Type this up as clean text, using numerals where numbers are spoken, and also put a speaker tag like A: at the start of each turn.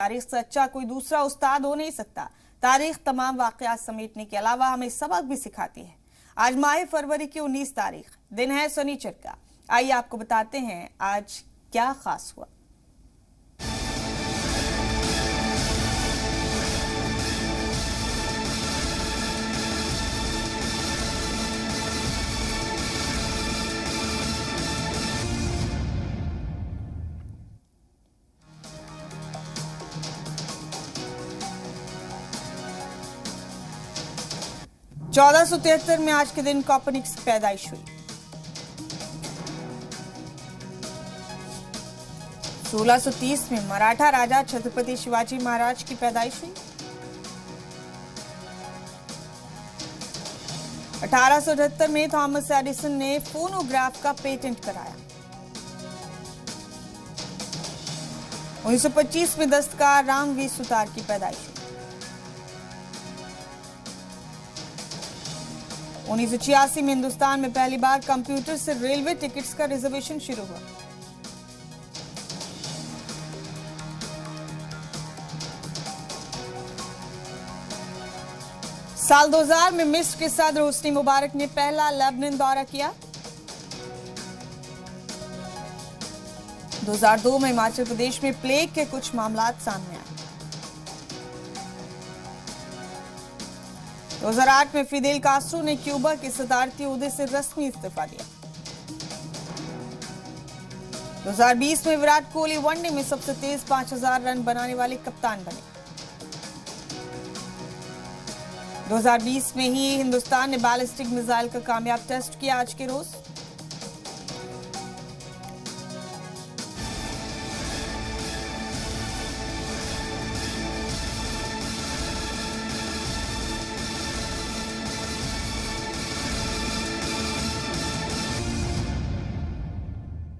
A: तारीख से अच्छा कोई दूसरा उस्ताद हो नहीं सकता। तारीख तमाम वाकयात समेटने के अलावा हमें सबक भी सिखाती है। आज माह फरवरी की 19 तारीख दिन है शनिचर का। आइए आपको बताते हैं आज क्या खास हुआ। चौदह सौ 73 में आज के दिन कोपर्निकस की पैदाइश हुई। 1630 में मराठा राजा छत्रपति शिवाजी महाराज की पैदाइश हुई। 1878 में थॉमस एडिसन ने फोनोग्राफ का पेटेंट कराया। 1925 में दस्तकार रामवीर सुतार की पैदाइश हुई। 1986 में हिंदुस्तान में पहली बार कंप्यूटर से रेलवे टिकट्स का रिजर्वेशन शुरू हुआ। साल 2000 में मिस्र के सदर हुस्नी मुबारक ने पहला लेबनान दौरा किया। 2002 में हिमाचल प्रदेश में प्लेग के कुछ मामला सामने आए। 2008 में फिदेल कास्ट्रो ने क्यूबा के सदारती ओहदे से रस्मी इस्तीफा दिया। 2020 में विराट कोहली वनडे में सबसे तेज 5000 रन बनाने वाले कप्तान बने। 2020 में ही हिंदुस्तान ने बैलिस्टिक मिसाइल का कामयाब टेस्ट किया आज के रोज।